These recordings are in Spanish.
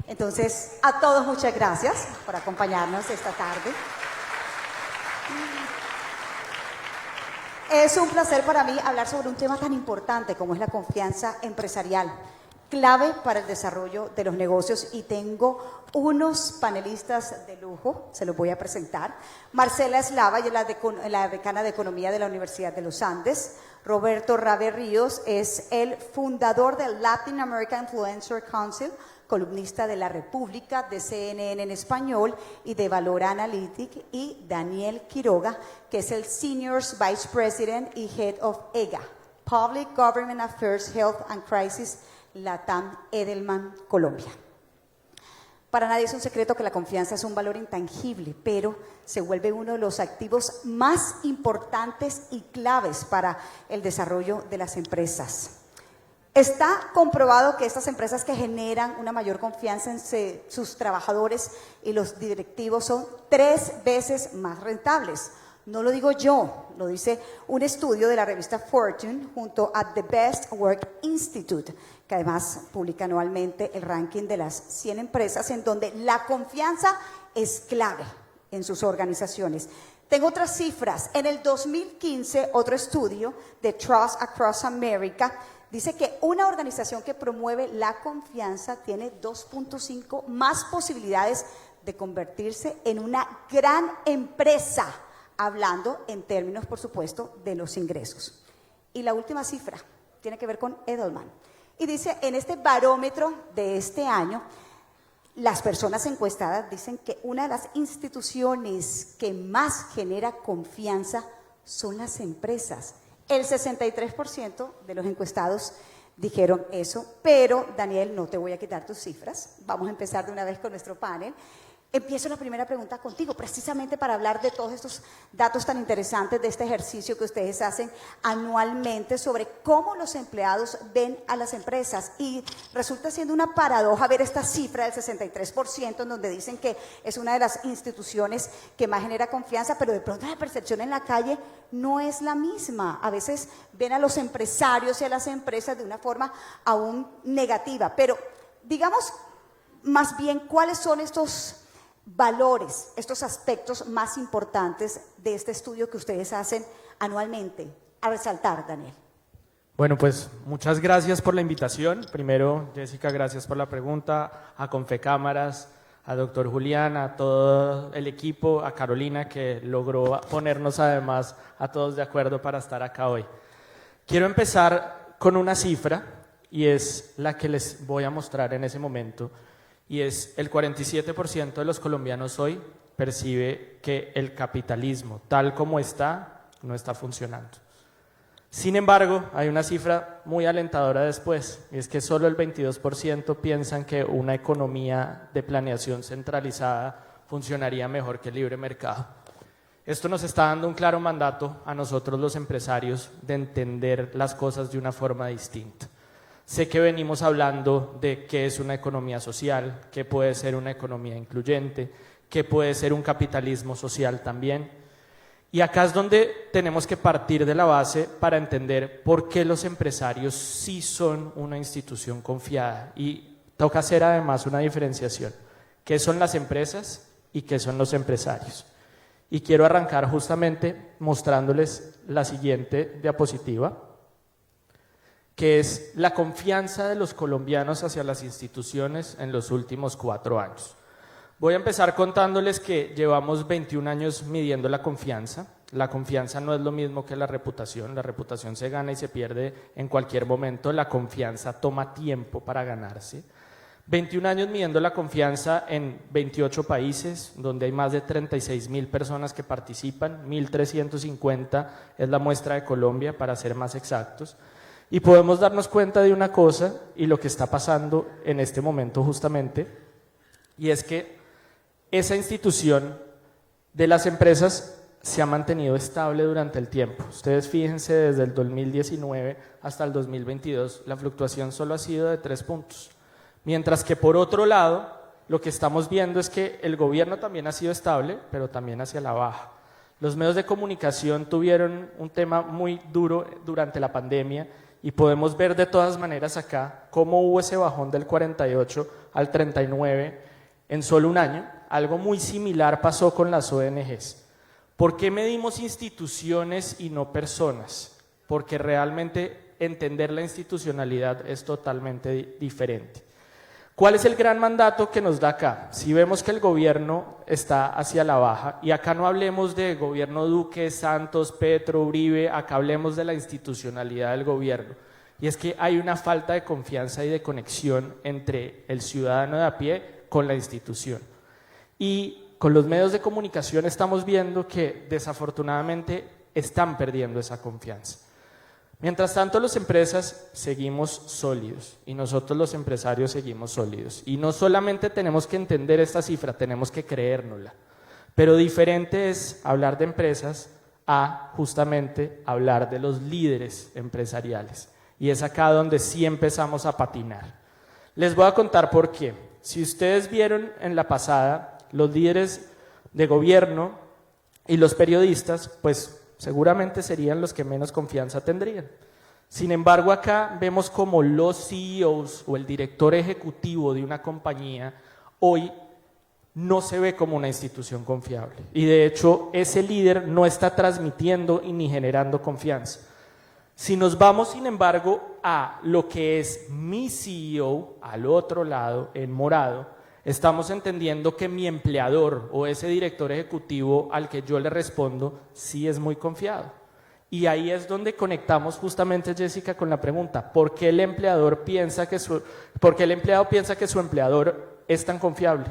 Entonces, a todos muchas gracias por acompañarnos esta tarde. Es un placer para mí hablar sobre un tema tan importante como es la confianza empresarial, clave para el desarrollo de los negocios, y tengo unos panelistas de lujo, se los voy a presentar. Marcela Eslava, ella es la decana de Economía de la Universidad de los Andes. Roberto Rabe Ríos es el fundador del Latin American Influencer Council, columnista de La República, de CNN en español y de Valor Analytic, y Daniel Quiroga, que es el Senior Vice President y Head of EGA, Public Government Affairs, Health and Crisis, Latam Edelman, Colombia. Para nadie es un secreto que la confianza es un valor intangible, pero se vuelve uno de los activos más importantes y claves para el desarrollo de las empresas. Está comprobado que estas empresas que generan una mayor confianza en sus trabajadores y los directivos son 3 veces más rentables. No lo digo yo, lo dice un estudio de la revista Fortune junto a The Best Work Institute, que además publica anualmente el ranking de las 100 empresas en donde la confianza es clave en sus organizaciones. Tengo otras cifras. En el 2015, otro estudio de Trust Across America dice que una organización que promueve la confianza tiene 2.5 más posibilidades de convertirse en una gran empresa, hablando en términos, por supuesto, de los ingresos. Y la última cifra tiene que ver con Edelman. Y dice, en este barómetro de este año, las personas encuestadas dicen que una de las instituciones que más genera confianza son las empresas. El 63% de los encuestados dijeron eso, pero Daniel, no te voy a quitar tus cifras. Vamos a empezar de una vez con nuestro panel. Empiezo la primera pregunta contigo, precisamente para hablar de todos estos datos tan interesantes de este ejercicio que ustedes hacen anualmente sobre cómo los empleados ven a las empresas. Y resulta siendo una paradoja ver esta cifra del 63%, en donde dicen que es una de las instituciones que más genera confianza, pero de pronto la percepción en la calle no es la misma. A veces ven a los empresarios y a las empresas de una forma aún negativa. Pero digamos más bien cuáles son estos valores, estos aspectos más importantes de este estudio que ustedes hacen anualmente. A resaltar, Daniel. Bueno, pues muchas gracias por la invitación. Primero, Jessica, gracias por la pregunta, a Confecámaras, a doctor Julián, a todo el equipo, a Carolina, que logró ponernos además a todos de acuerdo para estar acá hoy. Quiero empezar con una cifra, y es la que les voy a mostrar en ese momento, y es el 47% de los colombianos hoy percibe que el capitalismo, tal como está, no está funcionando. Sin embargo, hay una cifra muy alentadora después, y es que solo el 22% piensan que una economía de planeación centralizada funcionaría mejor que el libre mercado. Esto nos está dando un claro mandato a nosotros los empresarios de entender las cosas de una forma distinta. Sé que venimos hablando de qué es una economía social, qué puede ser una economía incluyente, qué puede ser un capitalismo social también. Y acá es donde tenemos que partir de la base para entender por qué los empresarios sí son una institución confiada. Y toca hacer además una diferenciación. ¿Qué son las empresas y qué son los empresarios? Y quiero arrancar justamente mostrándoles la siguiente diapositiva, que es la confianza de los colombianos hacia las instituciones en los últimos 4 años. Voy a empezar contándoles que llevamos 21 años midiendo la confianza. La confianza no es lo mismo que la reputación se gana y se pierde en cualquier momento, la confianza toma tiempo para ganarse. 21 años midiendo la confianza en 28 países, donde hay más de 36.000 personas que participan, 1.350 es la muestra de Colombia, para ser más exactos. Y podemos darnos cuenta de una cosa, y lo que está pasando en este momento justamente, y es que esa institución de las empresas se ha mantenido estable durante el tiempo. Ustedes fíjense, desde el 2019 hasta el 2022, la fluctuación solo ha sido de 3 puntos. Mientras que por otro lado, lo que estamos viendo es que el gobierno también ha sido estable, pero también hacia la baja. Los medios de comunicación tuvieron un tema muy duro durante la pandemia, y podemos ver de todas maneras acá cómo hubo ese bajón del 48 al 39 en solo un año. Algo muy similar pasó con las ONGs. ¿Por qué medimos instituciones y no personas? Porque realmente entender la institucionalidad es totalmente diferente. ¿Cuál es el gran mandato que nos da acá? Si vemos que el gobierno está hacia la baja, y acá no hablemos de gobierno Duque, Santos, Petro, Uribe, acá hablemos de la institucionalidad del gobierno, y es que hay una falta de confianza y de conexión entre el ciudadano de a pie con la institución. Y con los medios de comunicación estamos viendo que desafortunadamente están perdiendo esa confianza. Mientras tanto, las empresas seguimos sólidos y nosotros los empresarios seguimos sólidos. Y no solamente tenemos que entender esta cifra, tenemos que creérnosla. Pero diferente es hablar de empresas a justamente hablar de los líderes empresariales. Y es acá donde sí empezamos a patinar. Les voy a contar por qué. Si ustedes vieron en la pasada, los líderes de gobierno y los periodistas, pues seguramente serían los que menos confianza tendrían. Sin embargo, acá vemos como los CEOs o el director ejecutivo de una compañía hoy no se ve como una institución confiable. Y de hecho, ese líder no está transmitiendo y ni generando confianza. Si nos vamos, sin embargo, a lo que es mi CEO, al otro lado, en morado, estamos entendiendo que mi empleador o ese director ejecutivo al que yo le respondo sí es muy confiado. Y ahí es donde conectamos justamente, Jessica, con la pregunta, ¿por qué el empleado piensa que su empleador es tan confiable?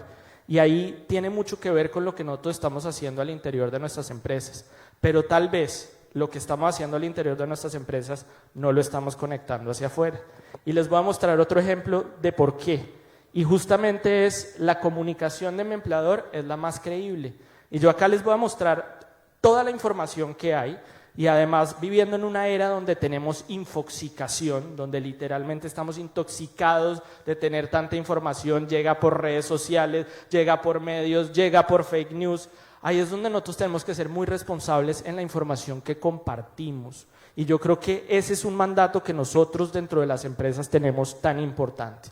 Y ahí tiene mucho que ver con lo que nosotros estamos haciendo al interior de nuestras empresas. Pero tal vez lo que estamos haciendo al interior de nuestras empresas no lo estamos conectando hacia afuera. Y les voy a mostrar otro ejemplo de por qué. Y justamente es la comunicación de mi empleador es la más creíble. Y yo acá les voy a mostrar toda la información que hay y además viviendo en una era donde tenemos infoxicación, donde literalmente estamos intoxicados de tener tanta información, llega por redes sociales, llega por medios, llega por fake news. Ahí es donde nosotros tenemos que ser muy responsables en la información que compartimos. Y yo creo que ese es un mandato que nosotros dentro de las empresas tenemos tan importante.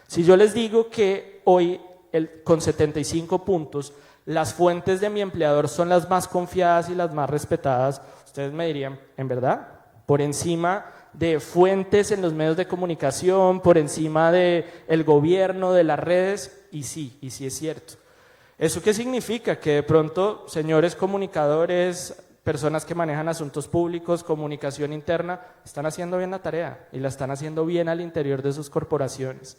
Si yo les digo que hoy, con 75 puntos, las fuentes de mi empleador son las más confiadas y las más respetadas, ustedes me dirían, ¿en verdad? Por encima de fuentes en los medios de comunicación, por encima del gobierno, de las redes, y sí es cierto. ¿Eso qué significa? Que de pronto, señores comunicadores, personas que manejan asuntos públicos, comunicación interna, están haciendo bien la tarea y la están haciendo bien al interior de sus corporaciones.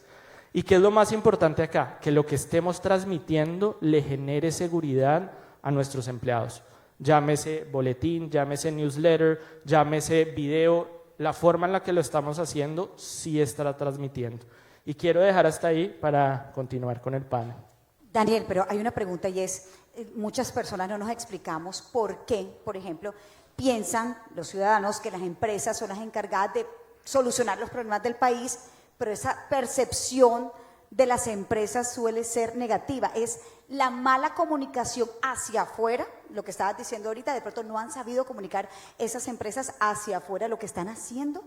¿Y qué es lo más importante acá? Que lo que estemos transmitiendo le genere seguridad a nuestros empleados. Llámese boletín, llámese newsletter, llámese video, la forma en la que lo estamos haciendo sí estará transmitiendo. Y quiero dejar hasta ahí para continuar con el panel. Daniel, pero hay una pregunta y es, muchas personas no nos explicamos por qué, por ejemplo, piensan los ciudadanos que las empresas son las encargadas de solucionar los problemas del país, pero esa percepción de las empresas suele ser negativa. Es la mala comunicación hacia afuera, lo que estabas diciendo ahorita, de pronto no han sabido comunicar esas empresas hacia afuera lo que están haciendo.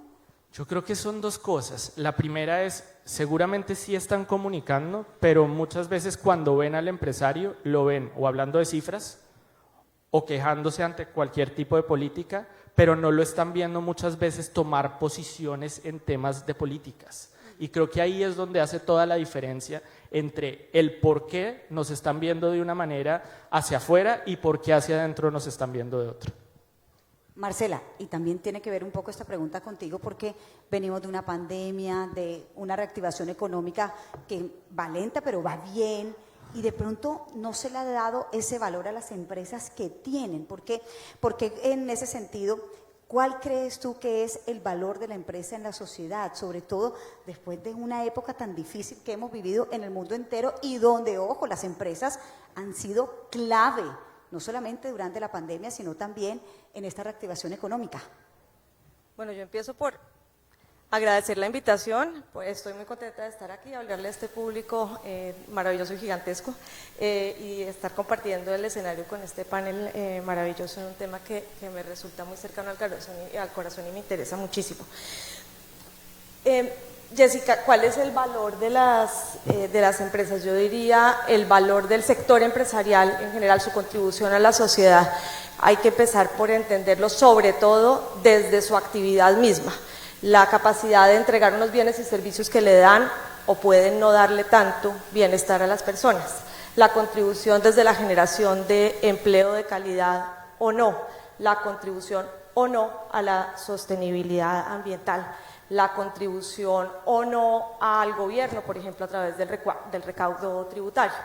Yo creo que son dos cosas. La primera es, seguramente sí están comunicando, pero muchas veces cuando ven al empresario, lo ven o hablando de cifras o quejándose ante cualquier tipo de política, pero no lo están viendo muchas veces tomar posiciones en temas de políticas. Y creo que ahí es donde hace toda la diferencia entre el por qué nos están viendo de una manera hacia afuera y por qué hacia adentro nos están viendo de otra. Marcela, y también tiene que ver un poco esta pregunta contigo porque venimos de una pandemia, de una reactivación económica que va lenta pero va bien y de pronto no se le ha dado ese valor a las empresas que tienen. Porque en ese sentido, ¿cuál crees tú que es el valor de la empresa en la sociedad? Sobre todo después de una época tan difícil que hemos vivido en el mundo entero y donde, ojo, las empresas han sido clave, no solamente durante la pandemia, sino también en esta reactivación económica. Bueno, yo empiezo por agradecer la invitación, pues estoy muy contenta de estar aquí, hablarle a este público maravilloso y gigantesco y estar compartiendo el escenario con este panel maravilloso en un tema que me resulta muy cercano al corazón y me interesa muchísimo. Jessica, ¿cuál es el valor de las empresas? Yo diría el valor del sector empresarial en general, su contribución a la sociedad. Hay que empezar por entenderlo, sobre todo desde su actividad misma. La capacidad de entregar unos bienes y servicios que le dan o pueden no darle tanto bienestar a las personas. La contribución desde la generación de empleo de calidad o no. La contribución o no a la sostenibilidad ambiental. La contribución o no al gobierno, por ejemplo, a través del recaudo tributario.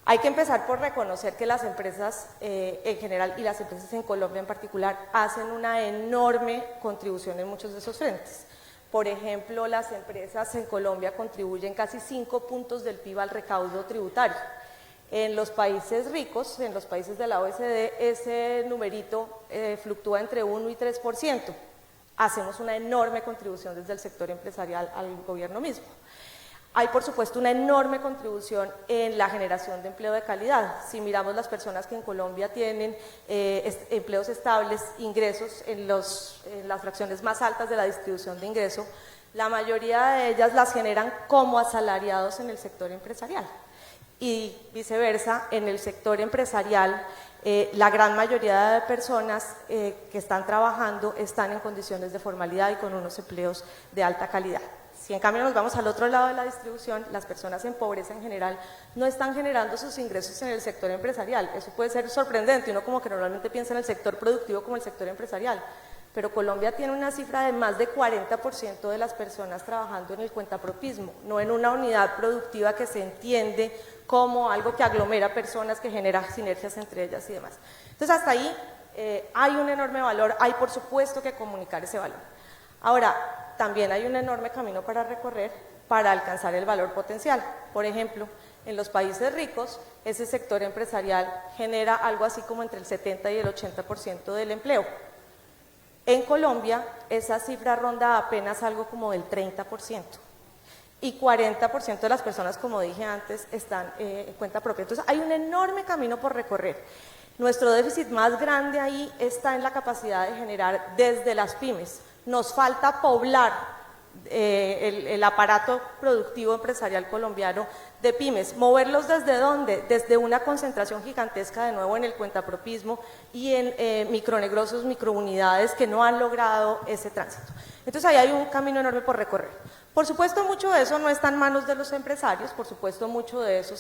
Hay que empezar por reconocer que las empresas en general y las empresas en Colombia en particular hacen una enorme contribución en muchos de esos frentes. Por ejemplo, las empresas en Colombia contribuyen casi 5 puntos del PIB al recaudo tributario. En los países ricos, en los países de la OECD, ese numerito fluctúa entre 1 y 3%. Hacemos una enorme contribución desde el sector empresarial al gobierno mismo. Hay, por supuesto, una enorme contribución en la generación de empleo de calidad. Si miramos las personas que en Colombia tienen empleos estables, ingresos en las fracciones más altas de la distribución de ingreso, la mayoría de ellas las generan como asalariados en el sector empresarial. Y viceversa, en el sector empresarial, la gran mayoría de personas que están trabajando están en condiciones de formalidad y con unos empleos de alta calidad. Si en cambio nos vamos al otro lado de la distribución, las personas en pobreza en general no están generando sus ingresos en el sector empresarial. Eso puede ser sorprendente, uno como que normalmente piensa en el sector productivo como el sector empresarial. Pero Colombia tiene una cifra de más de 40% de las personas trabajando en el cuentapropismo, no en una unidad productiva que se entiende como algo que aglomera personas, que genera sinergias entre ellas y demás. Entonces, hasta ahí hay un enorme valor, hay por supuesto que comunicar ese valor. Ahora, también hay un enorme camino para recorrer para alcanzar el valor potencial. Por ejemplo, en los países ricos, ese sector empresarial genera algo así como entre el 70 y el 80% del empleo. En Colombia, esa cifra ronda apenas algo como del 30%. Y 40% de las personas, como dije antes, están en cuenta propia. Entonces, hay un enorme camino por recorrer. Nuestro déficit más grande ahí está en la capacidad de generar desde las pymes. Nos falta poblar el aparato productivo empresarial colombiano de pymes. ¿Moverlos desde dónde? Desde una concentración gigantesca, de nuevo, en el cuentapropismo y en micronegocios, microunidades que no han logrado ese tránsito. Entonces, ahí hay un camino enorme por recorrer. Por supuesto, mucho de eso no está en manos de los empresarios, por supuesto, mucho de eso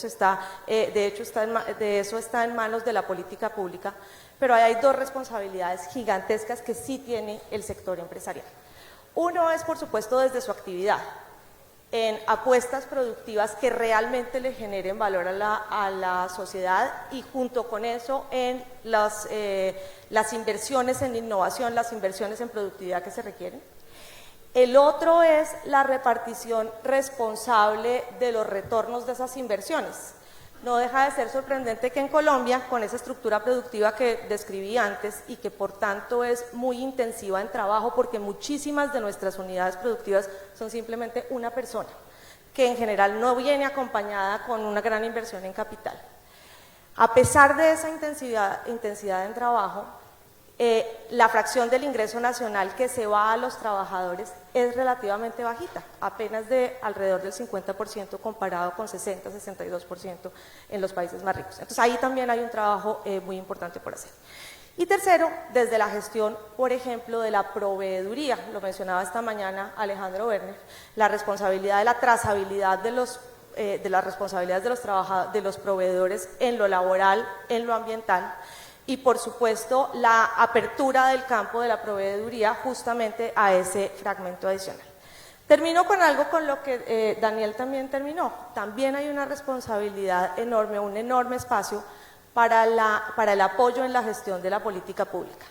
está en manos de la política pública, pero hay dos responsabilidades gigantescas que sí tiene el sector empresarial. Uno es, por supuesto, desde su actividad, en apuestas productivas que realmente le generen valor a la sociedad y junto con eso en las inversiones en innovación, las inversiones en productividad que se requieren. El otro es la repartición responsable de los retornos de esas inversiones. No deja de ser sorprendente que en Colombia, con esa estructura productiva que describí antes y que por tanto es muy intensiva en trabajo, porque muchísimas de nuestras unidades productivas son simplemente una persona, que en general no viene acompañada con una gran inversión en capital. A pesar de esa intensidad en trabajo, la fracción del ingreso nacional que se va a los trabajadores es relativamente bajita, apenas de alrededor del 50% comparado con 60-62% en los países más ricos. Entonces ahí también hay un trabajo muy importante por hacer. Y tercero, desde la gestión, por ejemplo, de la proveeduría, lo mencionaba esta mañana Alejandro Werner, la responsabilidad de la trazabilidad de las responsabilidades de los proveedores en lo laboral, en lo ambiental, y por supuesto la apertura del campo de la proveeduría justamente a ese fragmento adicional. Termino con algo con lo que Daniel también terminó. También hay una responsabilidad enorme, un enorme espacio para el apoyo en la gestión de la política pública.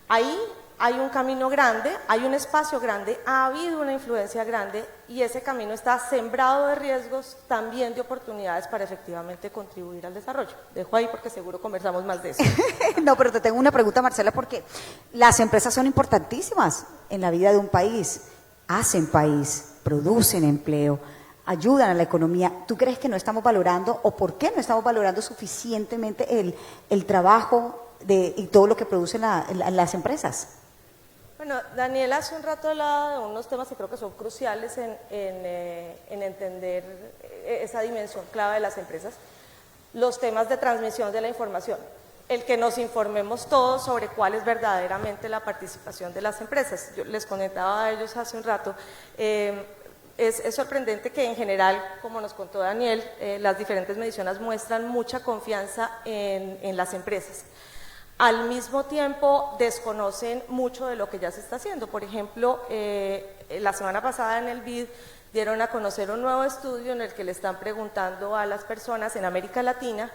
Ahí hay un camino grande, hay un espacio grande, ha habido una influencia grande y ese camino está sembrado de riesgos, también de oportunidades para efectivamente contribuir al desarrollo. Dejo ahí porque seguro conversamos más de eso. No, pero te tengo una pregunta, Marcela, porque las empresas son importantísimas en la vida de un país, hacen país, producen empleo, ayudan a la economía. ¿Tú crees que no estamos valorando o por qué no estamos valorando suficientemente el trabajo y todo lo que producen las empresas? Bueno, Daniel hace un rato hablaba de unos temas que creo que son cruciales en entender esa dimensión clave de las empresas, los temas de transmisión de la información, el que nos informemos todos sobre cuál es verdaderamente la participación de las empresas. Yo les comentaba a ellos hace un rato, es sorprendente que en general, como nos contó Daniel, las diferentes mediciones muestran mucha confianza en las empresas. Al mismo tiempo desconocen mucho de lo que ya se está haciendo. Por ejemplo, la semana pasada en el BID dieron a conocer un nuevo estudio en el que le están preguntando a las personas en América Latina,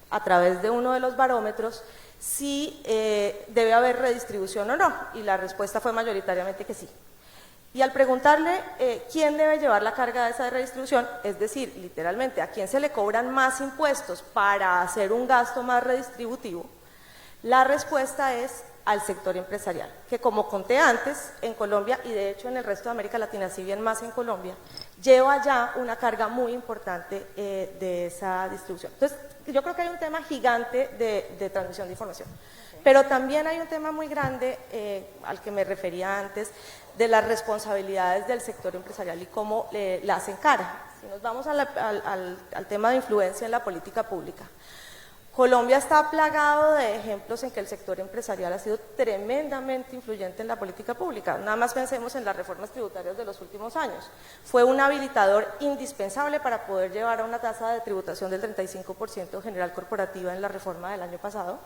a través de uno de los barómetros, si debe haber redistribución o no, y la respuesta fue mayoritariamente que sí. Y al preguntarle quién debe llevar la carga de esa redistribución, es decir, literalmente, a quién se le cobran más impuestos para hacer un gasto más redistributivo, la respuesta es al sector empresarial, que como conté antes, en Colombia y de hecho en el resto de América Latina, si bien más en Colombia, lleva ya una carga muy importante de esa distribución. Entonces, yo creo que hay un tema gigante de transmisión de información, pero también hay un tema muy grande al que me refería antes, de las responsabilidades del sector empresarial y cómo las encara. Si nos vamos al tema de influencia en la política pública, Colombia está plagado de ejemplos en que el sector empresarial ha sido tremendamente influyente en la política pública. Nada más pensemos en las reformas tributarias de los últimos años. Fue un habilitador indispensable para poder llevar a una tasa de tributación del 35% general corporativa en la reforma del año pasado.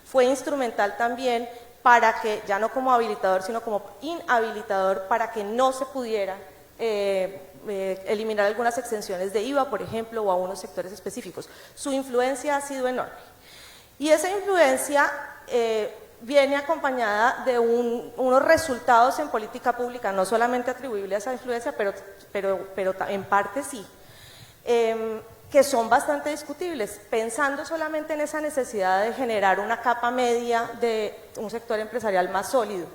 Fue instrumental también para que, ya no como habilitador, sino como inhabilitador, para que no se pudiera eliminar algunas exenciones de IVA, por ejemplo, o a unos sectores específicos. Su influencia ha sido enorme. Y esa influencia viene acompañada de unos resultados en política pública, no solamente atribuibles a esa influencia, pero en parte sí, que son bastante discutibles, pensando solamente en esa necesidad de generar una capa media de un sector empresarial más sólido.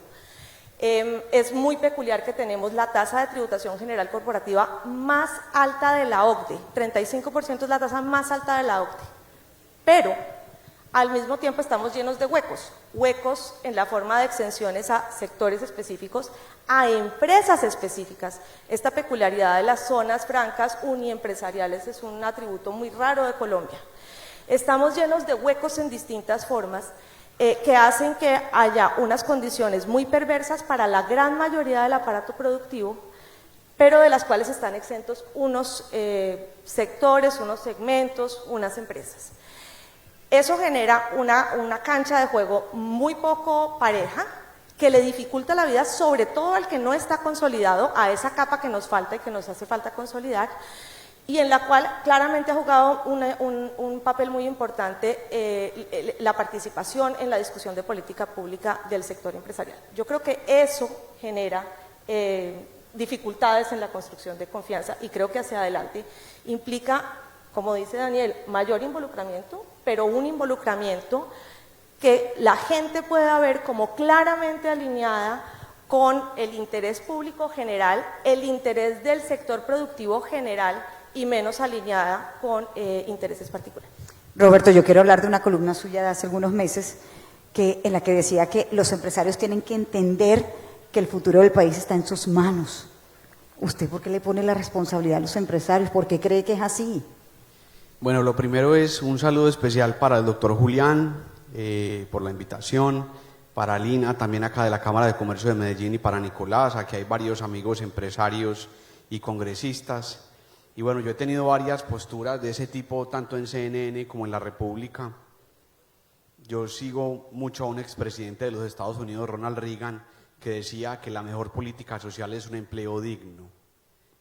Es muy peculiar que tenemos la tasa de tributación general corporativa más alta de la OCDE, 35% es la tasa más alta de la OCDE, pero al mismo tiempo estamos llenos de huecos en la forma de exenciones a sectores específicos, a empresas específicas. Esta peculiaridad de las zonas francas uniempresariales es un atributo muy raro de Colombia. Estamos llenos de huecos en distintas formas, que hacen que haya unas condiciones muy perversas para la gran mayoría del aparato productivo, pero de las cuales están exentos unos sectores, unos segmentos, unas empresas. Eso genera una cancha de juego muy poco pareja, que le dificulta la vida, sobre todo al que no está consolidado, a esa capa que nos falta y que nos hace falta consolidar, y en la cual claramente ha jugado un papel muy importante la participación en la discusión de política pública del sector empresarial. Yo creo que eso genera dificultades en la construcción de confianza y creo que hacia adelante implica, como dice Daniel, mayor involucramiento, pero un involucramiento que la gente pueda ver como claramente alineada con el interés público general, el interés del sector productivo general, y menos alineada con intereses particulares. Roberto, yo quiero hablar de una columna suya de hace algunos meses en la que decía que los empresarios tienen que entender que el futuro del país está en sus manos. ¿Usted por qué le pone la responsabilidad a los empresarios? ¿Por qué cree que es así? Bueno, lo primero es un saludo especial para el doctor Julián por la invitación, para Lina, también acá de la Cámara de Comercio de Medellín, y para Nicolás. Aquí hay varios amigos empresarios y congresistas. Y bueno, yo he tenido varias posturas de ese tipo, tanto en CNN como en La República. Yo sigo mucho a un expresidente de los Estados Unidos, Ronald Reagan, que decía que la mejor política social es un empleo digno.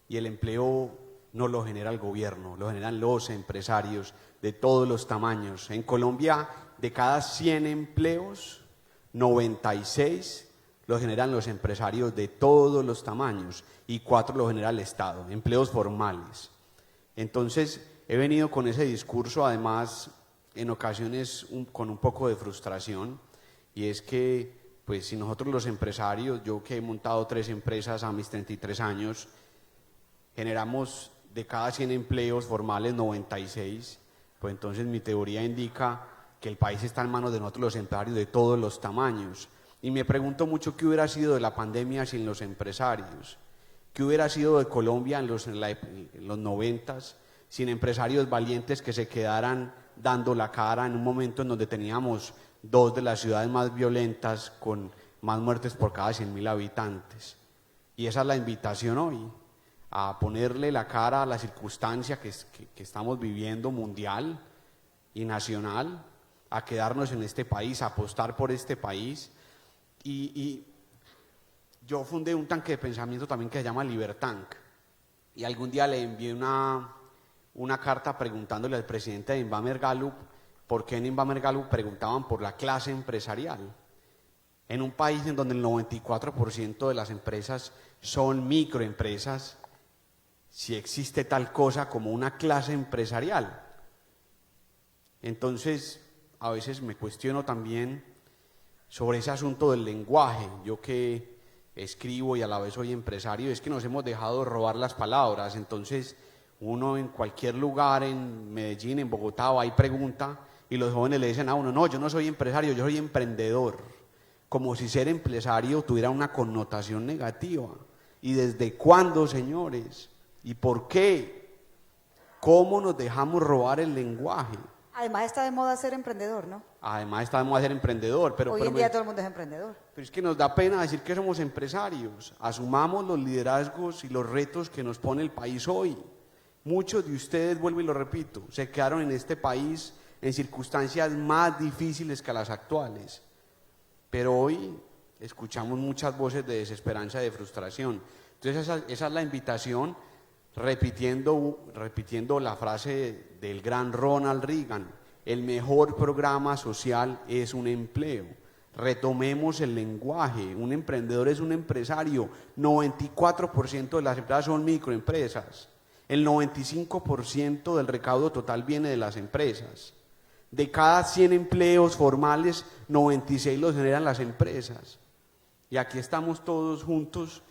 Y el empleo no lo genera el gobierno, lo generan los empresarios de todos los tamaños. En Colombia, de cada 100 empleos, 96 lo generan los empresarios de todos los tamaños y 4 lo genera el Estado, empleos formales. Entonces, he venido con ese discurso, además, en ocasiones con un poco de frustración, y es que, pues, si nosotros los empresarios, yo que he montado 3 empresas a mis 33 años, generamos de cada 100 empleos formales 96, pues entonces mi teoría indica que el país está en manos de nosotros los empresarios de todos los tamaños. Y me pregunto mucho qué hubiera sido de la pandemia sin los empresarios, qué hubiera sido de Colombia en los 90s sin empresarios valientes que se quedaran dando la cara en un momento en donde teníamos dos de las ciudades más violentas con más muertes por cada 100.000 habitantes. Y esa es la invitación hoy, a ponerle la cara a la circunstancia que estamos viviendo mundial y nacional, a quedarnos en este país, a apostar por este país. Y yo fundé un tanque de pensamiento también que se llama Libertank, y algún día le envié una carta preguntándole al presidente de Invamer Gallup por qué en Invamer Gallup preguntaban por la clase empresarial. En un país en donde el 94% de las empresas son microempresas, si existe tal cosa como una clase empresarial. Entonces, a veces me cuestiono también sobre ese asunto del lenguaje. Yo que escribo y a la vez soy empresario, es que nos hemos dejado robar las palabras. Entonces, uno en cualquier lugar, en Medellín, en Bogotá, va y pregunta, y los jóvenes le dicen a uno, no, yo no soy empresario, yo soy emprendedor. Como si ser empresario tuviera una connotación negativa. ¿Y desde cuándo, señores? ¿Y por qué? ¿Cómo nos dejamos robar el lenguaje? Además está de moda ser emprendedor, ¿no? Además está de moda ser emprendedor, Hoy en día todo el mundo es emprendedor. pero es que nos da pena decir que somos empresarios. Asumamos los liderazgos y los retos que nos pone el país hoy. Muchos de ustedes, vuelvo y lo repito, se quedaron en este país en circunstancias más difíciles que las actuales. Pero hoy escuchamos muchas voces de desesperanza y de frustración. Entonces esa es la invitación, repitiendo la frase del gran Ronald Reagan: el mejor programa social es un empleo. Retomemos el lenguaje. Un emprendedor es un empresario. 94% de las empresas son microempresas. El 95% del recaudo total viene de las empresas. De cada 100 empleos formales, 96 los generan las empresas. Y aquí estamos todos juntos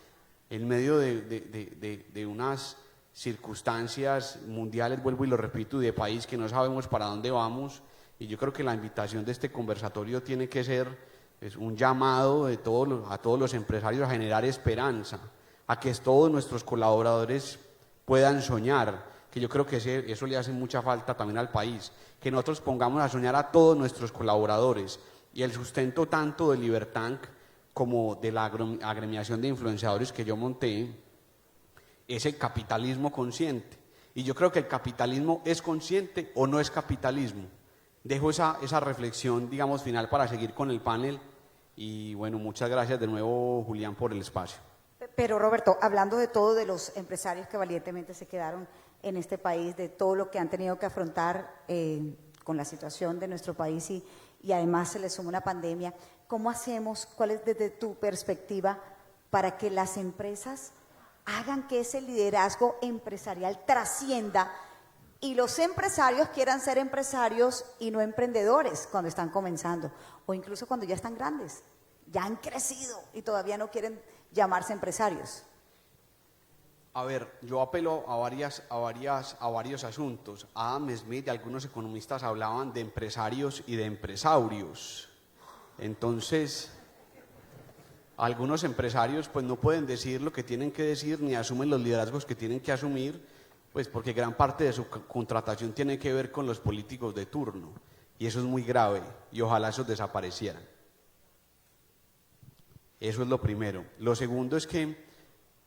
en medio de unas circunstancias mundiales, vuelvo y lo repito, y de país que no sabemos para dónde vamos. Y yo creo que la invitación de este conversatorio tiene que ser un llamado a todos los empresarios a generar esperanza, a que todos nuestros colaboradores puedan soñar, que yo creo que eso le hace mucha falta también al país, que nosotros pongamos a soñar a todos nuestros colaboradores. Y el sustento tanto de Libertank como de la agremiación de influenciadores que yo monté es el capitalismo consciente. Y yo creo que el capitalismo es consciente o no es capitalismo. Dejo esa reflexión, digamos, final para seguir con el panel. Y bueno, muchas gracias de nuevo, Julián, por el espacio. Pero Roberto, hablando de todo, de los empresarios que valientemente se quedaron en este país, de todo lo que han tenido que afrontar con la situación de nuestro país y además se les suma una pandemia, ¿cómo hacemos, cuál es desde tu perspectiva para que las empresas hagan que ese liderazgo empresarial trascienda y los empresarios quieran ser empresarios y no emprendedores cuando están comenzando o incluso cuando ya están grandes, ya han crecido y todavía no quieren llamarse empresarios? A ver, yo apelo a varios asuntos. Adam Smith y algunos economistas hablaban de empresarios y de empresaurios. Entonces, algunos empresarios pues no pueden decir lo que tienen que decir ni asumen los liderazgos que tienen que asumir, pues porque gran parte de su contratación tiene que ver con los políticos de turno. Y eso es muy grave y ojalá esos desaparecieran. Eso es lo primero. Lo segundo es que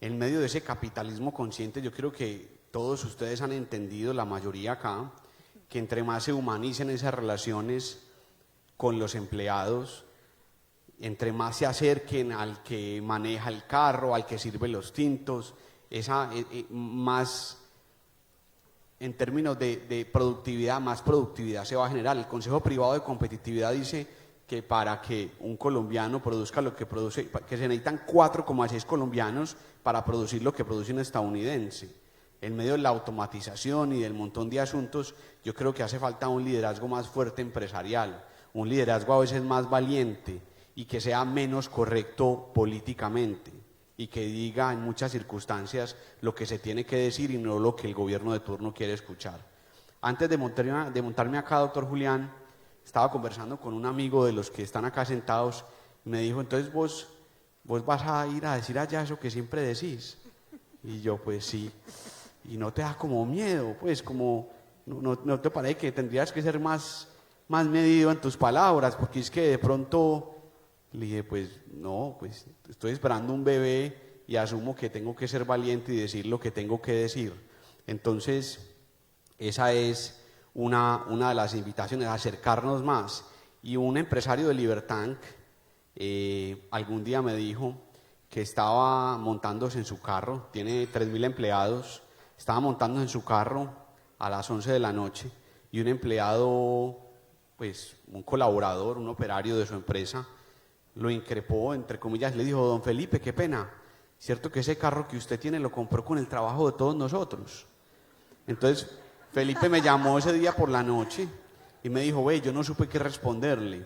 en medio de ese capitalismo consciente, yo creo que todos ustedes han entendido, la mayoría acá, que entre más se humanicen esas relaciones con los empleados, entre más se acerquen al que maneja el carro, al que sirve los tintos, más en términos de productividad, más productividad se va a generar. El Consejo Privado de Competitividad dice que para que un colombiano produzca lo que produce, que se necesitan 4,6 colombianos para producir lo que produce un estadounidense. En medio de la automatización y del montón de asuntos, yo creo que hace falta un liderazgo más fuerte empresarial, un liderazgo a veces más valiente y que sea menos correcto políticamente y que diga en muchas circunstancias lo que se tiene que decir y no lo que el gobierno de turno quiere escuchar. Antes de montarme acá, doctor Julián, estaba conversando con un amigo de los que están acá sentados Me dijo, entonces vos vas a ir a decir allá eso que siempre decís. Y yo, pues sí. Y no te da como miedo, pues como, no te parece que tendrías que ser más medido en tus palabras, porque es que de pronto, le dije, pues no, pues estoy esperando un bebé y asumo que tengo que ser valiente y decir lo que tengo que decir. Entonces, esa es una de las invitaciones, acercarnos más. Y un empresario de Libertank algún día me dijo que estaba montándose en su carro, tiene 3.000 empleados, estaba montándose en su carro a las 11 de la noche y un empleado, pues un colaborador, un operario de su empresa, lo increpó, entre comillas, le dijo, don Felipe, qué pena, ¿cierto que ese carro que usted tiene lo compró con el trabajo de todos nosotros? Entonces, Felipe me llamó ese día por la noche y me dijo, yo no supe qué responderle.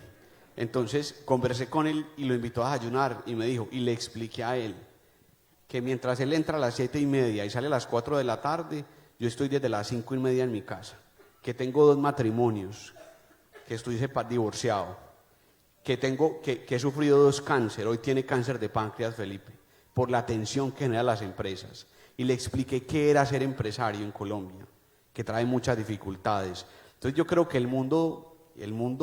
Entonces, conversé con él y lo invitó a desayunar y me dijo, y le expliqué a él que mientras él entra a las 7:30 y sale a las 4 de la tarde, yo estoy desde las 5:30 en mi casa, que tengo 2 matrimonios, que estoy divorciado, que he sufrido 2 cánceres, hoy tiene cáncer de páncreas Felipe, por la atención que generan las empresas. Y le expliqué qué era ser empresario en Colombia, que trae muchas dificultades. Entonces yo creo que el mundo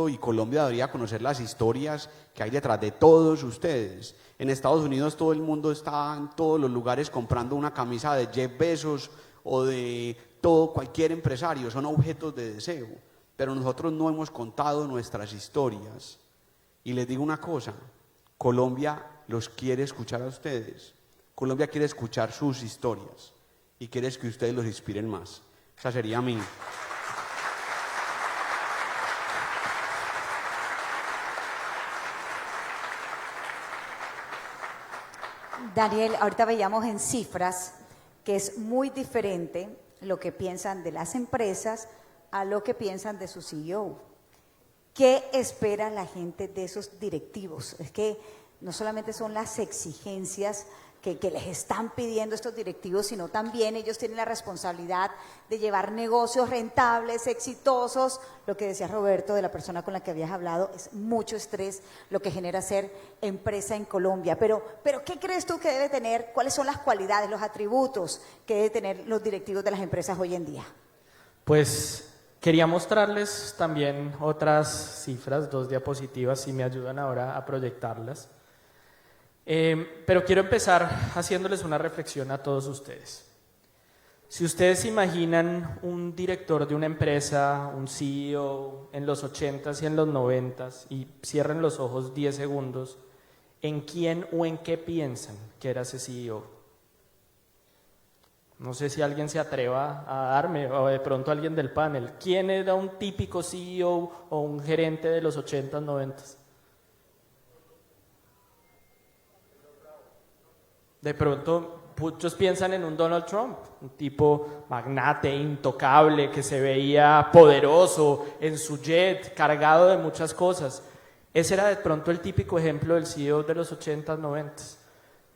y Colombia debería conocer las historias que hay detrás de todos ustedes. En Estados Unidos todo el mundo está en todos los lugares comprando una camisa de Jeff Bezos o de cualquier empresario, son objetos de deseo, pero nosotros no hemos contado nuestras historias. Y les digo una cosa, Colombia los quiere escuchar a ustedes, Colombia quiere escuchar sus historias y quiere que ustedes los inspiren más. Esa sería mi... Daniel, ahorita veíamos en cifras que es muy diferente lo que piensan de las empresas a lo que piensan de su CEO. ¿Qué espera la gente de esos directivos? Es que no solamente son las exigencias que les están pidiendo estos directivos, sino también ellos tienen la responsabilidad de llevar negocios rentables, exitosos. Lo que decía Roberto de la persona con la que habías hablado, es mucho estrés lo que genera ser empresa en Colombia. Pero ¿qué crees tú que debe tener? ¿Cuáles son las cualidades, los atributos que deben tener los directivos de las empresas hoy en día? Pues quería mostrarles también otras cifras, 2 diapositivas, si me ayudan ahora a proyectarlas. Pero quiero empezar haciéndoles una reflexión a todos ustedes. Si ustedes se imaginan un director de una empresa, un CEO en los 80s y en los 90s y cierren los ojos 10 segundos, ¿en quién o en qué piensan que era ese CEO? No sé si alguien se atreva a darme, o de pronto alguien del panel. ¿Quién era un típico CEO o un gerente de los 80s, 90s? De pronto muchos piensan en un Donald Trump, un tipo magnate, intocable, que se veía poderoso en su jet, cargado de muchas cosas. Ese era de pronto el típico ejemplo del CEO de los 80s, 90s.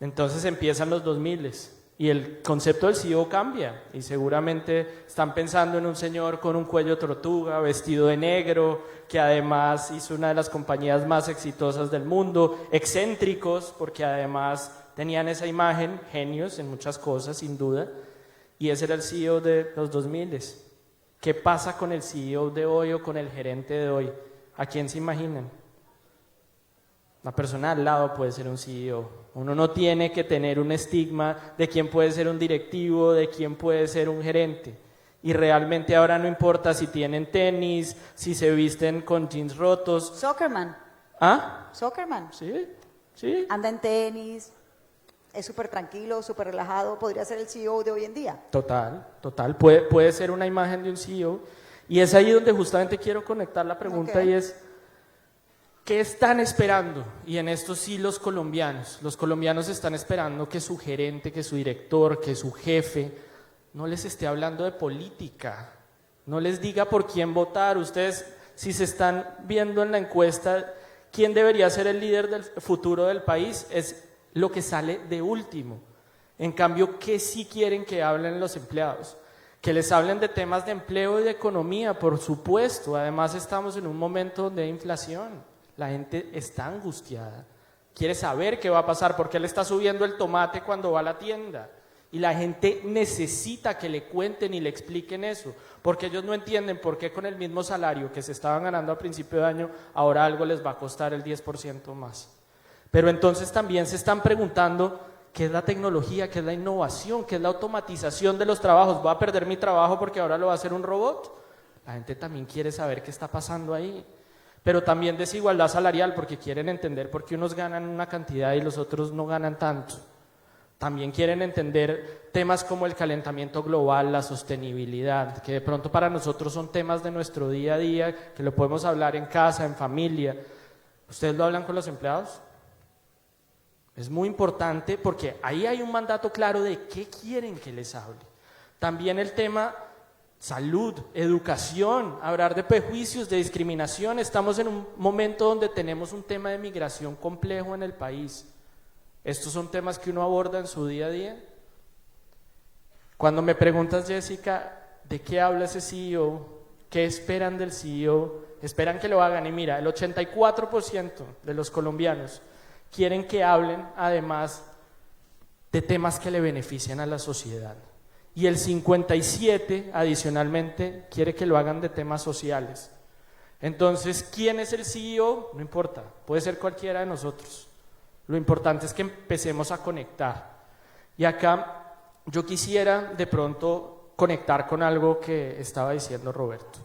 Entonces empiezan los 2000s y el concepto del CEO cambia y seguramente están pensando en un señor con un cuello tortuga, vestido de negro, que además hizo una de las compañías más exitosas del mundo, excéntricos porque además tenían esa imagen, genios en muchas cosas, sin duda, y ese era el CEO de los 2000s. ¿Qué pasa con el CEO de hoy o con el gerente de hoy? ¿A quién se imaginan? La persona al lado puede ser un CEO. Uno no tiene que tener un estigma de quién puede ser un directivo, de quién puede ser un gerente. Y realmente ahora no importa si tienen tenis, si se visten con jeans rotos. Zuckerman. ¿Ah? Zuckerman. Sí, sí. Anda en tenis, es súper tranquilo, súper relajado, podría ser el CEO de hoy en día. Total. Puede ser una imagen de un CEO. Y es ahí donde justamente quiero conectar la pregunta. Okay. Y es, ¿qué están esperando? Y en esto sí los colombianos están esperando que su gerente, que su director, que su jefe no les esté hablando de política, no les diga por quién votar. Ustedes, si se están viendo en la encuesta, ¿quién debería ser el líder del futuro del país? Es lo que sale de último. En cambio, ¿qué sí quieren que hablen los empleados? Que les hablen de temas de empleo y de economía, por supuesto. Además, estamos en un momento donde hay inflación. La gente está angustiada. quiere saber qué va a pasar, por qué le está subiendo el tomate cuando va a la tienda. Y la gente necesita que le cuenten y le expliquen eso, porque ellos no entienden por qué con el mismo salario que se estaban ganando a principio de año, ahora algo les va a costar el 10% más. Pero entonces también se están preguntando qué es la tecnología, qué es la innovación, qué es la automatización de los trabajos. ¿Voy a perder mi trabajo porque ahora lo va a hacer un robot? La gente también quiere saber qué está pasando ahí. Pero también desigualdad salarial, porque quieren entender por qué unos ganan una cantidad y los otros no ganan tanto. También quieren entender temas como el calentamiento global, la sostenibilidad, que de pronto para nosotros son temas de nuestro día a día, que lo podemos hablar en casa, en familia. ¿Ustedes lo hablan con los empleados? Es muy importante porque ahí hay un mandato claro de qué quieren que les hable. También el tema salud, educación, hablar de prejuicios, de discriminación. Estamos en un momento donde tenemos un tema de migración complejo en el país. Estos son temas que uno aborda en su día a día. Cuando me preguntas, Jessica, ¿de qué habla ese CEO? ¿Qué esperan del CEO? Esperan que lo hagan y mira, el 84% de los colombianos quieren que hablen además de temas que le benefician a la sociedad. Y el 57% adicionalmente quiere que lo hagan de temas sociales. Entonces, ¿quién es el CEO? No importa, puede ser cualquiera de nosotros. Lo importante es que empecemos a conectar. Y acá yo quisiera de pronto conectar con algo que estaba diciendo Roberto,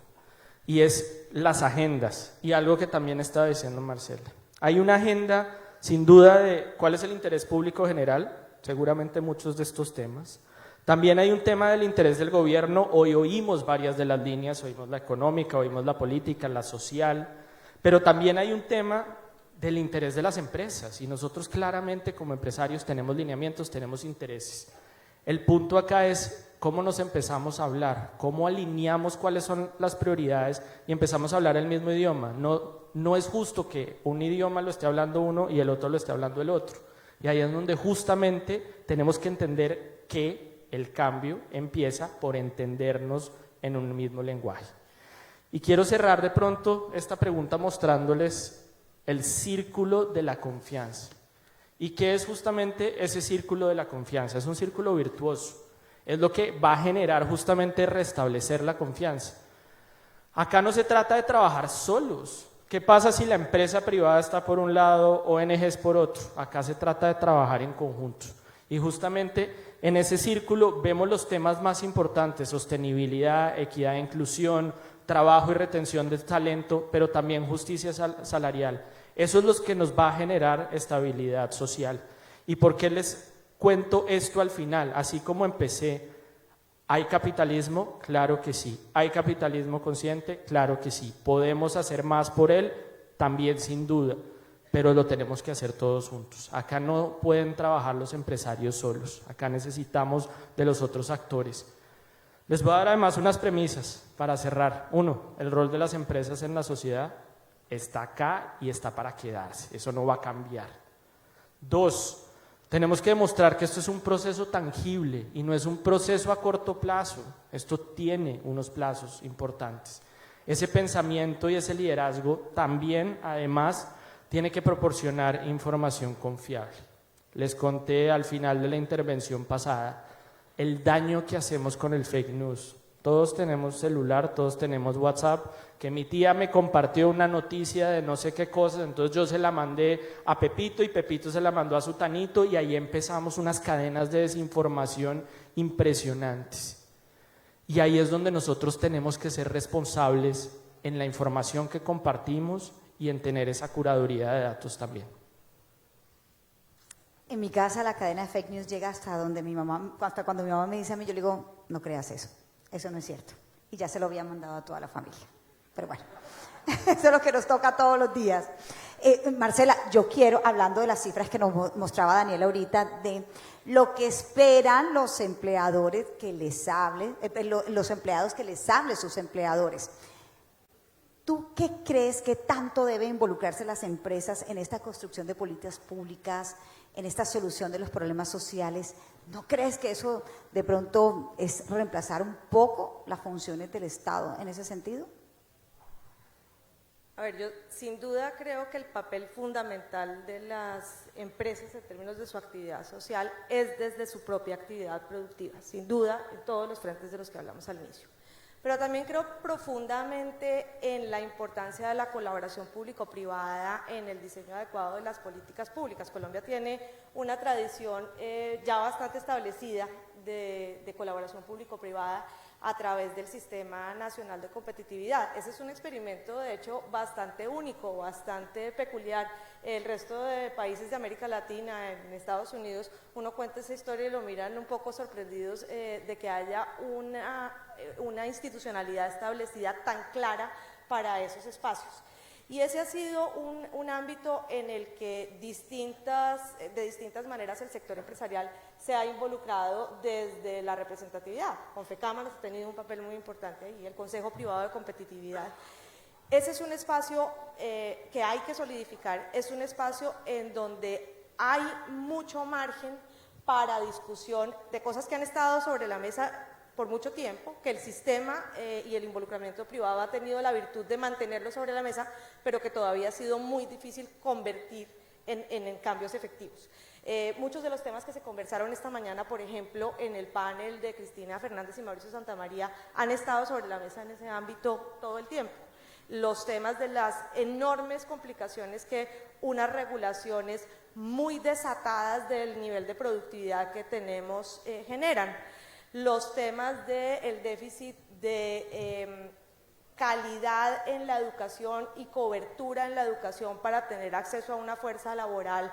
y es las agendas, y algo que también estaba diciendo Marcela. Hay una agenda, sin duda, de cuál es el interés público general, seguramente muchos de estos temas. También hay un tema del interés del gobierno. Hoy oímos varias de las líneas, oímos la económica, oímos la política, la social, pero también hay un tema del interés de las empresas, y nosotros claramente como empresarios tenemos lineamientos, tenemos intereses. El punto acá es cómo nos empezamos a hablar, cómo alineamos cuáles son las prioridades y empezamos a hablar el mismo idioma. No es justo que un idioma lo esté hablando uno y el otro lo esté hablando el otro. Y ahí es donde justamente tenemos que entender que el cambio empieza por entendernos en un mismo lenguaje. Y quiero cerrar de pronto esta pregunta mostrándoles el círculo de la confianza. ¿Y qué es justamente ese círculo de la confianza? Es un círculo virtuoso. Es lo que va a generar justamente restablecer la confianza. Acá no se trata de trabajar solos. ¿Qué pasa si la empresa privada está por un lado, ONGs por otro? Acá se trata de trabajar en conjunto. Y justamente en ese círculo vemos los temas más importantes: sostenibilidad, equidad e inclusión, trabajo y retención del talento, pero también justicia salarial. Eso es lo que nos va a generar estabilidad social. ¿Y por qué les cuento esto al final? Así como empecé, ¿hay capitalismo? Claro que sí. ¿Hay capitalismo consciente? Claro que sí. ¿Podemos hacer más por él? También, sin duda, pero lo tenemos que hacer todos juntos. Acá no pueden trabajar los empresarios solos, acá necesitamos de los otros actores. Les voy a dar además unas premisas para cerrar. 1, el rol de las empresas en la sociedad está acá y está para quedarse, eso no va a cambiar. 2, tenemos que demostrar que esto es un proceso tangible y no es un proceso a corto plazo, esto tiene unos plazos importantes. Ese pensamiento y ese liderazgo también, además, tiene que proporcionar información confiable. Les conté al final de la intervención pasada el daño que hacemos con el fake news. Todos tenemos celular, todos tenemos WhatsApp, que mi tía me compartió una noticia de no sé qué cosa, entonces yo se la mandé a Pepito y Pepito se la mandó a Sutanito y ahí empezamos unas cadenas de desinformación impresionantes. Y ahí es donde nosotros tenemos que ser responsables en la información que compartimos y en tener esa curaduría de datos también. En mi casa la cadena de fake news llega hasta donde mi mamá, hasta cuando mi mamá me dice a mí, yo le digo, no creas eso, eso no es cierto. Y ya se lo había mandado a toda la familia. Pero bueno, eso es lo que nos toca todos los días. Marcela, yo quiero, hablando de las cifras que nos mostraba Daniel ahorita, de lo que esperan los empleadores que les hablen, los empleados que les hablen sus empleadores. ¿Tú qué crees que tanto deben involucrarse las empresas en esta construcción de políticas públicas, en esta solución de los problemas sociales? ¿No crees que eso de pronto es reemplazar un poco las funciones del Estado en ese sentido? A ver, yo sin duda creo que el papel fundamental de las empresas en términos de su actividad social es desde su propia actividad productiva, sin duda en todos los frentes de los que hablamos al inicio. Pero también creo profundamente en la importancia de la colaboración público-privada en el diseño adecuado de las políticas públicas. Colombia tiene una tradición ya bastante establecida de colaboración público-privada a través del Sistema Nacional de Competitividad. Ese es un experimento, de hecho, bastante único, bastante peculiar. El resto de países de América Latina, en Estados Unidos, uno cuenta esa historia y lo miran un poco sorprendidos de que haya una institucionalidad establecida tan clara para esos espacios. Y ese ha sido un ámbito en el que de distintas maneras el sector empresarial se ha involucrado desde la representatividad. Confecámaras ha tenido un papel muy importante ahí, el Consejo Privado de Competitividad. Ese es un espacio que hay que solidificar, es un espacio en donde hay mucho margen para discusión de cosas que han estado sobre la mesa por mucho tiempo, que el sistema y el involucramiento privado ha tenido la virtud de mantenerlo sobre la mesa, pero que todavía ha sido muy difícil convertir en cambios efectivos. Muchos de los temas que se conversaron esta mañana, por ejemplo, en el panel de Cristina Fernández y Mauricio Santamaría, han estado sobre la mesa en ese ámbito todo el tiempo. Los temas de las enormes complicaciones que unas regulaciones muy desatadas del nivel de productividad que tenemos generan. Los temas del déficit de calidad en la educación y cobertura en la educación para tener acceso a una fuerza laboral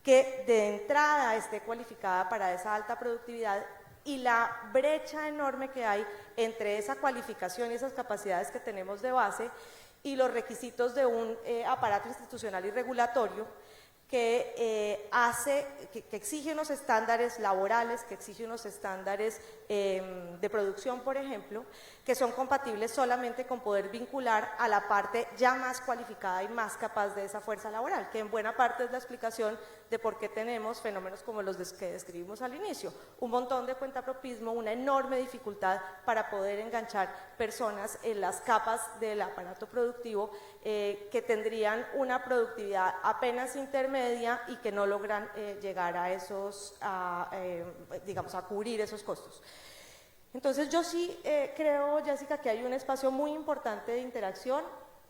que de entrada esté cualificada para esa alta productividad, y la brecha enorme que hay entre esa cualificación y esas capacidades que tenemos de base y los requisitos de un aparato institucional y regulatorio que exige unos estándares laborales, que exige unos estándares de producción, por ejemplo, que son compatibles solamente con poder vincular a la parte ya más cualificada y más capaz de esa fuerza laboral, que en buena parte es la explicación de por qué tenemos fenómenos como los que describimos al inicio, un montón de cuentapropismo, una enorme dificultad para poder enganchar personas en las capas del aparato productivo que tendrían una productividad apenas intermedia y que no logran llegar a digamos, a cubrir esos costos. Entonces yo sí creo, Jessica, que hay un espacio muy importante de interacción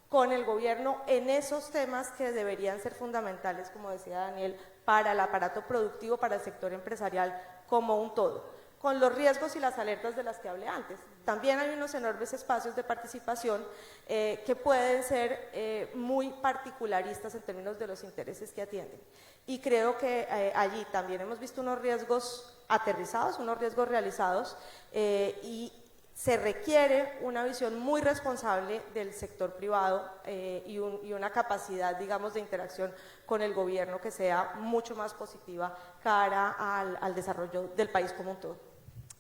con el gobierno en esos temas que deberían ser fundamentales, como decía Daniel, para el aparato productivo, para el sector empresarial como un todo, con los riesgos y las alertas de las que hablé antes. También hay unos enormes espacios de participación que pueden ser muy particularistas en términos de los intereses que atienden. Y creo que allí también hemos visto unos riesgos aterrizados, unos riesgos realizados, y se requiere una visión muy responsable del sector privado y una capacidad, digamos, de interacción con el gobierno que sea mucho más positiva cara al desarrollo del país como un todo.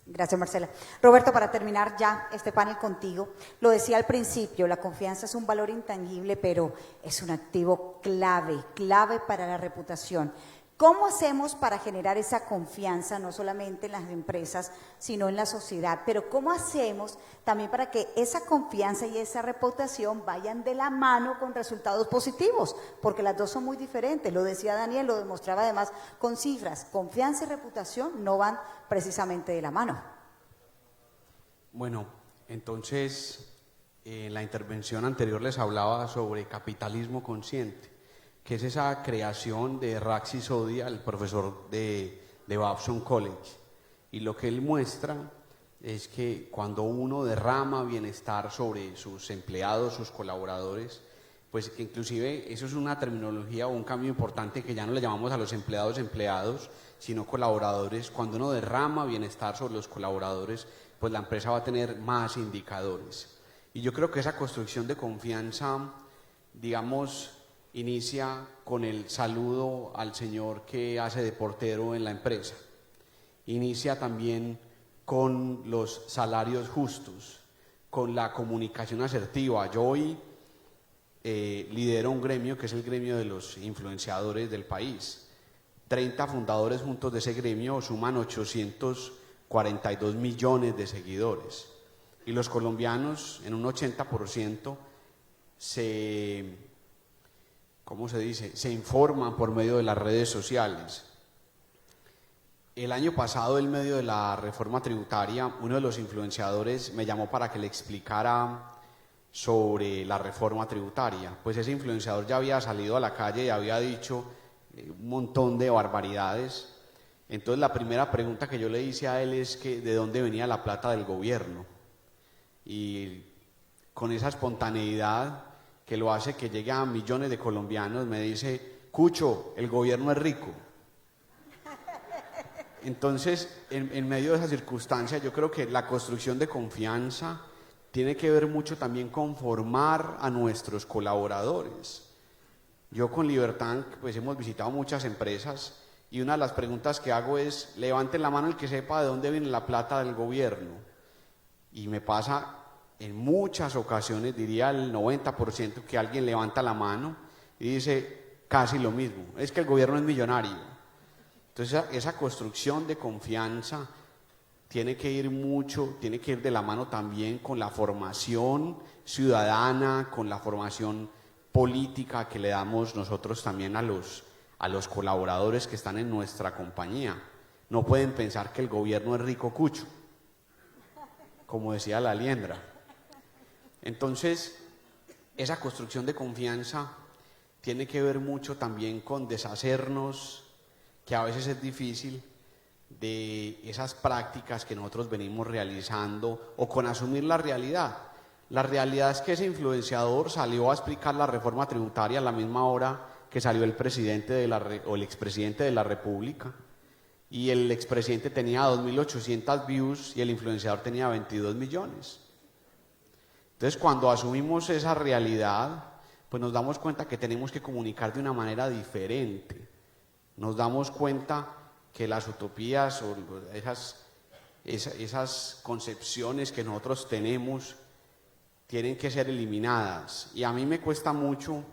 Gracias, Marcela. Roberto, para terminar ya este panel contigo, lo decía al principio, la confianza es un valor intangible, pero es un activo clave para la reputación. ¿Cómo hacemos para generar esa confianza, no solamente en las empresas, sino en la sociedad? Pero ¿cómo hacemos también para que esa confianza y esa reputación vayan de la mano con resultados positivos? Porque las dos son muy diferentes. Lo decía Daniel, lo demostraba además con cifras. Confianza y reputación no van precisamente de la mano. Bueno, entonces, en la intervención anterior les hablaba sobre capitalismo consciente, que es esa creación de Raxi Sodhi, el profesor de Babson College. Y lo que él muestra es que cuando uno derrama bienestar sobre sus empleados, sus colaboradores, pues inclusive eso es una terminología o un cambio importante, que ya no le llamamos a los empleados, sino colaboradores. Cuando uno derrama bienestar sobre los colaboradores, pues la empresa va a tener más indicadores. Y yo creo que esa construcción de confianza, digamos, inicia con el saludo al señor que hace de portero en la empresa. Inicia también con los salarios justos, con la comunicación asertiva. Yo hoy lidero un gremio que es el gremio de los influenciadores del país. 30 fundadores juntos de ese gremio suman 842 millones de seguidores. Y los colombianos, en un 80%, ¿cómo se dice? Se informan por medio de las redes sociales. El año pasado, en medio de la reforma tributaria, uno de los influenciadores me llamó para que le explicara sobre la reforma tributaria. Pues ese influenciador ya había salido a la calle y había dicho un montón de barbaridades. Entonces la primera pregunta que yo le hice a él es que de dónde venía la plata del gobierno. Y con esa espontaneidad que lo hace que llegue a millones de colombianos, me dice: Cucho, el gobierno es rico. Entonces, en medio de esa circunstancia, yo creo que la construcción de confianza tiene que ver mucho también con formar a nuestros colaboradores. Yo con Libertank, pues hemos visitado muchas empresas y una de las preguntas que hago es: levanten la mano el que sepa de dónde viene la plata del gobierno. Y me pasa en muchas ocasiones, diría el 90%, que alguien levanta la mano y dice casi lo mismo: es que el gobierno es millonario. Entonces esa construcción de confianza tiene que ir de la mano también con la formación ciudadana, con la formación política que le damos nosotros también a los colaboradores que están en nuestra compañía. No pueden pensar que el gobierno es rico cucho, como decía la liendra. Entonces, esa construcción de confianza tiene que ver mucho también con deshacernos, que a veces es difícil, de esas prácticas que nosotros venimos realizando, o con asumir la realidad. La realidad es que ese influenciador salió a explicar la reforma tributaria a la misma hora que salió el presidente o el expresidente de la República, y el expresidente tenía 2.800 views y el influenciador tenía 22 millones. Entonces, cuando asumimos esa realidad, pues nos damos cuenta que tenemos que comunicar de una manera diferente. Nos damos cuenta que las utopías o esas concepciones que nosotros tenemos tienen que ser eliminadas. Y a mí me cuesta mucho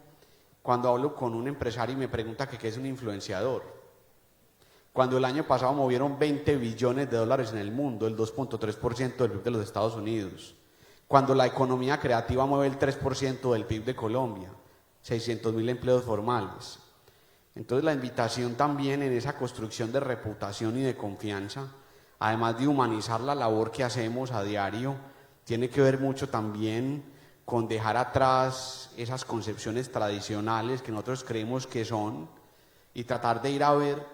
cuando hablo con un empresario y me pregunta que qué es un influenciador. Cuando el año pasado movieron $20 billones en el mundo, el 2.3% del PIB de los Estados Unidos. Cuando la economía creativa mueve el 3% del PIB de Colombia, 600.000 empleos formales. Entonces la invitación también en esa construcción de reputación y de confianza, además de humanizar la labor que hacemos a diario, tiene que ver mucho también con dejar atrás esas concepciones tradicionales que nosotros creemos que son, y tratar de ir a ver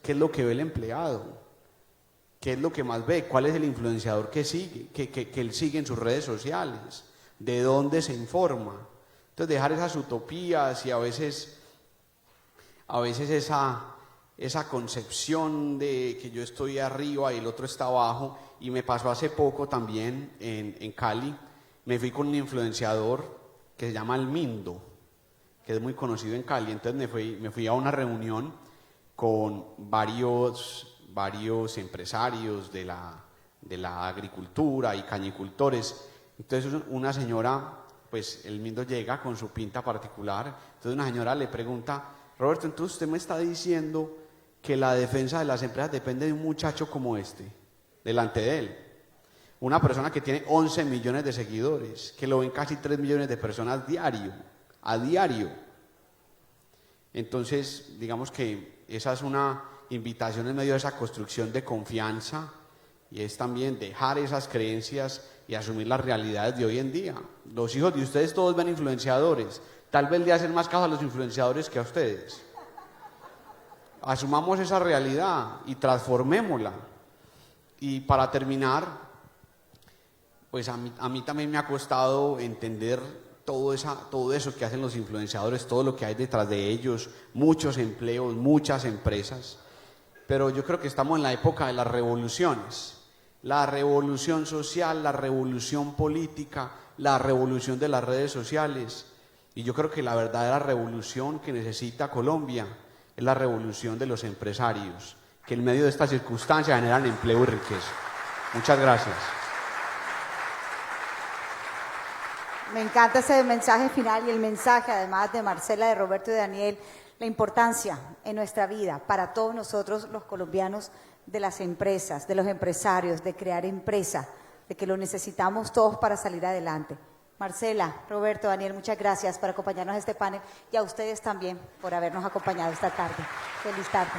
qué es lo que ve el empleado, qué es lo que más ve, cuál es el influenciador que sigue, que él sigue en sus redes sociales, de dónde se informa. Entonces dejar esas utopías y a veces esa concepción de que yo estoy arriba y el otro está abajo. Y me pasó hace poco también en Cali, me fui con un influenciador que se llama El Mindo, que es muy conocido en Cali. Entonces me fui a una reunión con varios empresarios de la agricultura y cañicultores. Entonces una señora, pues El Mindo llega con su pinta particular, entonces una señora le pregunta: Roberto, entonces usted me está diciendo que la defensa de las empresas depende de un muchacho como este, delante de él. Una persona que tiene 11 millones de seguidores, que lo ven casi 3 millones de personas a diario. Entonces, digamos que esa es una invitación en medio de esa construcción de confianza, y es también dejar esas creencias y asumir las realidades de hoy en día. Los hijos de ustedes todos ven influenciadores. Tal vez le hacen más caso a los influenciadores que a ustedes. Asumamos esa realidad y transformémosla. Y para terminar, pues a mí también me ha costado entender todo eso que hacen los influenciadores, todo lo que hay detrás de ellos, muchos empleos, muchas empresas. Pero yo creo que estamos en la época de las revoluciones. La revolución social, la revolución política, la revolución de las redes sociales. Y yo creo que la verdadera revolución que necesita Colombia es la revolución de los empresarios, que en medio de estas circunstancias generan empleo y riqueza. Muchas gracias. Me encanta ese mensaje final y el mensaje además de Marcela, de Roberto y de Daniel, la importancia en nuestra vida para todos nosotros los colombianos de las empresas, de los empresarios, de crear empresa, de que lo necesitamos todos para salir adelante. Marcela, Roberto, Daniel, muchas gracias por acompañarnos a este panel y a ustedes también por habernos acompañado esta tarde. Feliz tarde.